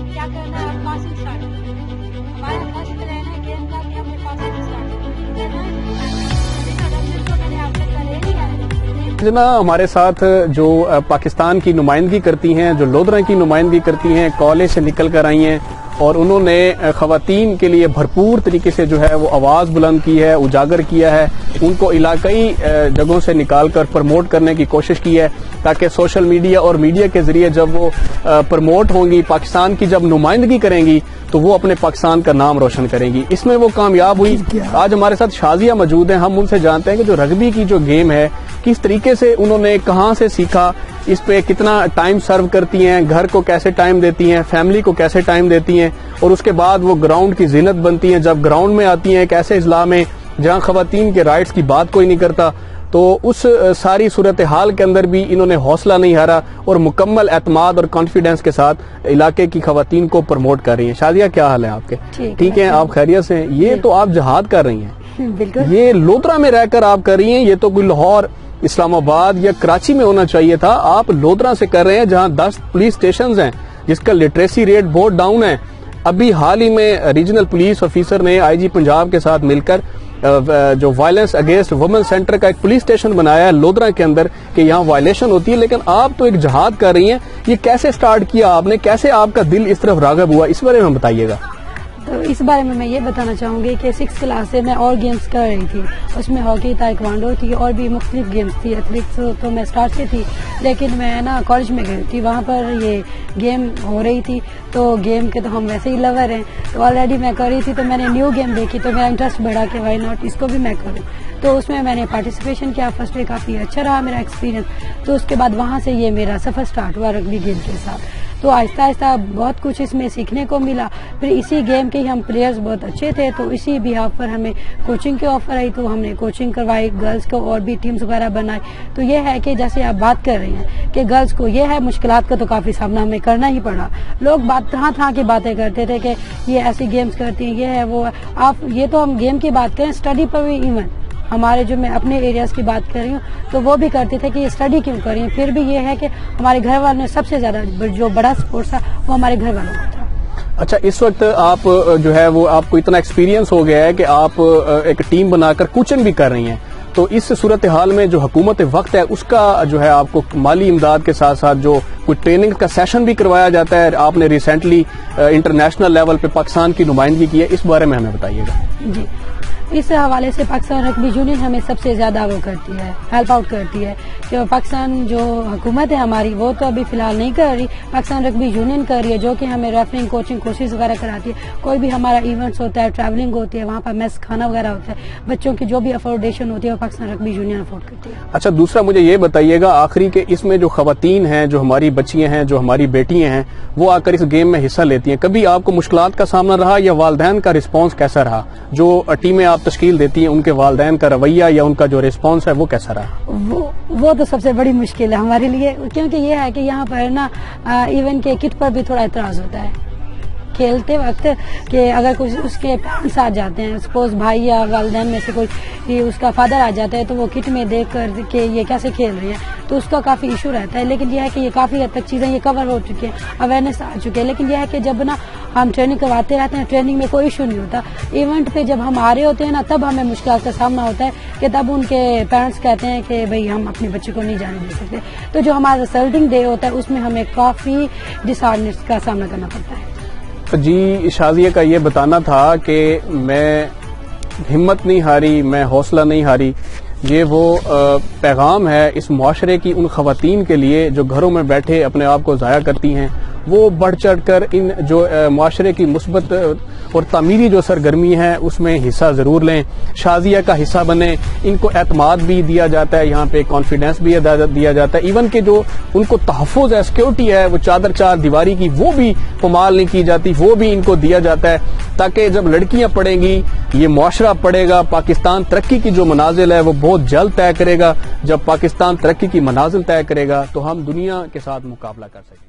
کیا کرنا ہے؟ پاسنگ اسٹارٹ ہمارا فرسٹ پلان ہے گیم کا کہ ہم نے پاسنگ اسٹارٹ کرنا ہے نا. ہمارے ساتھ جو پاکستان کی نمائندگی کرتی ہیں، جو لودھرا کی نمائندگی کرتی ہیں، کالج سے نکل کر آئی ہیں اور انہوں نے خواتین کے لیے بھرپور طریقے سے جو ہے وہ آواز بلند کی ہے، اجاگر کیا ہے، ان کو علاقائی جگہوں سے نکال کر پروموٹ کرنے کی کوشش کی ہے تاکہ سوشل میڈیا اور میڈیا کے ذریعے جب وہ پروموٹ ہوں گی، پاکستان کی جب نمائندگی کریں گی تو وہ اپنے پاکستان کا نام روشن کریں گی. اس میں وہ کامیاب ہوئی. آج ہمارے ساتھ شازیہ موجود ہیں. ہم ان سے جانتے ہیں کہ جو رگبی کی جو گیم ہے کس طریقے سے انہوں نے کہاں سے سیکھا، اس پہ کتنا ٹائم سرو کرتی ہیں، گھر کو کیسے ٹائم دیتی ہیں، فیملی کو کیسے ٹائم دیتی ہیں، اور اس کے بعد وہ گراؤنڈ کی زینت بنتی ہیں. جب گراؤنڈ میں آتی ہیں ایک ایسے اضلاع میں جہاں خواتین کے رائٹس کی بات کوئی نہیں کرتا، تو اس ساری صورتحال کے اندر بھی انہوں نے حوصلہ نہیں ہارا اور مکمل اعتماد اور کانفیڈنس کے ساتھ علاقے کی خواتین کو پروموٹ کر رہی ہیں. شازیہ کیا حال ہے آپ کے؟ ٹھیک ہے، آپ خیریت سے ہیں؟ یہ تو آپ جہاد کر رہی ہیں، بالکل یہ لودھرا میں رہ کر آپ کر رہی ہیں. یہ تو کوئی لاہور، اسلام آباد یا کراچی میں ہونا چاہیے تھا. آپ لودھرا سے کر رہے ہیں جہاں 10 پولیس اسٹیشنز ہیں جس کا لٹریسی ریٹ بہت ڈاؤن ہے. ابھی حال ہی میں ریجنل پولیس آفیسر نے آئی جی پنجاب کے ساتھ مل کر جو وائلنس اگینسٹ وومن سینٹر کا ایک پولیس اسٹیشن بنایا ہے لودھرا کے اندر کہ یہاں وائلیشن ہوتی ہے. لیکن آپ تو ایک جہاد کر رہی ہیں. یہ کیسے سٹارٹ کیا آپ نے، کیسے آپ کا دل اس طرف راغب ہوا، اس بارے میں بتائیے گا. تو اس بارے میں یہ بتانا چاہوں گی کہ 6th کلاس سے میں اور گیمز کر رہی تھی. اس میں ہاکی، تائیکوانڈو تھی اور بھی مختلف گیمز تھی. ایتھلیٹس تو میں سٹارٹ سے تھی، لیکن میں نا کالج میں گئی تھی، وہاں پر یہ گیم ہو رہی تھی. تو گیم کے تو ہم ویسے ہی لور ہیں، تو آلریڈی میں کر رہی تھی. تو میں نے نیو گیم دیکھی تو میرا انٹرسٹ بڑھا کہ وائی ناٹ اس کو بھی میں کروں. تو اس میں نے پارٹیسپیشن کیا. فرسٹ ڈے کافی اچھا رہا میرا ایکسپیرینس. تو اس کے بعد وہاں سے یہ میرا سفر سٹارٹ ہوا رگبی گیم کے ساتھ. تو آہستہ آہستہ بہت کچھ اس میں سیکھنے کو ملا. پھر اسی گیم کے ہی ہم پلیئرز بہت اچھے تھے، تو اسی بہاف پر ہمیں کوچنگ کی آفر آئی. تو ہم نے کوچنگ کروائی گرلز کو اور بھی ٹیمز وغیرہ بنائی. تو یہ ہے کہ جیسے آپ بات کر رہے ہیں کہ گرلز کو یہ ہے مشکلات کا تو کافی سامنا ہمیں کرنا ہی پڑا. لوگ طرح کی باتیں کرتے تھے کہ یہ ایسی گیمز کرتی ہیں، یہ ہے وہ. آپ یہ تو ہم گیم کی بات کریں، اسٹڈی پر بھی ایون ہمارے جو میں اپنے ایریاز کی بات کر رہی ہوں تو وہ بھی کرتے تھے کہ یہ اسٹڈی کیوں کر رہی ہیں. پھر بھی یہ ہے کہ ہمارے گھر والوں نے سب سے زیادہ جو بڑا سپورٹ تھا وہ ہمارے گھر والوں کا تھا. اچھا، اس وقت آپ جو ہے وہ آپ کو اتنا ایکسپیرینس ہو گیا ہے کہ آپ ایک ٹیم بنا کر کوچنگ بھی کر رہی ہیں. تو اس صورتحال میں جو حکومت وقت ہے اس کا جو ہے آپ کو مالی امداد کے ساتھ ساتھ جو کوئی ٹریننگ کا سیشن بھی کروایا جاتا ہے. آپ نے ریسنٹلی انٹرنیشنل لیول پہ پاکستان کی نمائندگی کی ہے، اس بارے میں ہمیں بتائیے گا. جی، اس حوالے سے پاکستان رگبی یونین ہمیں سب سے زیادہ وہ کرتی ہے، ہیلپ آؤٹ کرتی ہے. کہ پاکستان جو حکومت ہے ہماری وہ تو ابھی فی الحال نہیں کر رہی، پاکستان رگبی یونین کر رہی ہے جو کہ ہمیں ریفرنگ، کوچنگ کورسز وغیرہ کراتی ہے. کوئی بھی ہمارا ایونٹس ہوتا ہے، ٹریولنگ ہوتی ہے، وہاں پر میس کھانا وغیرہ ہوتا ہے، بچوں کی جو بھی افورڈیشن ہوتی ہے وہ پاکستان رگبی یونین افورڈ کرتی ہے. اچھا، دوسرا مجھے یہ بتائیے گا آخری کہ اس میں جو خواتین ہیں، جو ہماری بچیاں ہیں، جو ہماری بیٹیاں ہیں، وہ آ کر اس گیم میں حصہ لیتی ہیں، کبھی آپ کو مشکلات کا سامنا رہا یا والدین کا رسپانس کیسا رہا؟ جو ٹیمیں آپ تشکیل دیتی ہیں ان کے والدین کا رویہ یا ان کا جو رسپانس ہے وہ کیسا رہا؟ وہ تو سب سے بڑی مشکل ہے ہمارے لیے، کیونکہ یہ ہے کہ یہاں پر نا ایون کے کٹ پر بھی تھوڑا اعتراض ہوتا ہے کھیلتے وقت کہ اگر کچھ اس کے پیرنٹس آ جاتے ہیں، سپوز بھائی یا والدین میں سے کوئی اس کا فادر آ جاتا ہے تو وہ کٹ میں دیکھ کر کہ یہ کیسے کھیل رہی ہے تو اس کا کافی ایشو رہتا ہے. لیکن یہ ہے کہ یہ کافی حد تک چیزیں یہ کور ہو چکی ہیں، اویئرنیس آ چکی ہے. لیکن یہ ہے کہ جب نا ہم ٹریننگ کرواتے رہتے ہیں، ٹریننگ میں کوئی ایشو نہیں ہوتا. ایونٹ پہ جب ہم آ رہے ہوتے ہیں نا تب ہمیں مشکلات کا سامنا ہوتا ہے کہ تب ان کے پیرنٹس کہتے ہیں کہ بھئی ہم اپنے بچے کو نہیں جانے دے سکتے. تو جو ہمارا ریزلٹنگ ڈے ہوتا ہے اس میں ہمیں کافی ڈس ہارڈنس کا سامنا کرنا پڑتا ہے. جی، شازیہ کا یہ بتانا تھا کہ میں ہمت نہیں ہاری، میں حوصلہ نہیں ہاری. یہ وہ پیغام ہے اس معاشرے کی ان خواتین کے لیے جو گھروں میں بیٹھے اپنے آپ کو ضائع کرتی ہیں. وہ بڑھ چڑھ کر ان جو معاشرے کی مثبت اور تعمیری جو سرگرمی ہے اس میں حصہ ضرور لیں، شازیہ کا حصہ بنیں. ان کو اعتماد بھی دیا جاتا ہے، یہاں پہ کانفیڈنس بھی دیا جاتا ہے. ایون کہ جو ان کو تحفظ ہے، سیکورٹی ہے، وہ چادر چار دیواری کی وہ بھی پمال نہیں کی جاتی، وہ بھی ان کو دیا جاتا ہے تاکہ جب لڑکیاں پڑھیں گی، یہ معاشرہ پڑھے گا، پاکستان ترقی کی جو منازل ہے وہ بہت جلد طے کرے گا. جب پاکستان ترقی کی منازل طے کرے گا تو ہم دنیا کے ساتھ مقابلہ کر سکیں گے.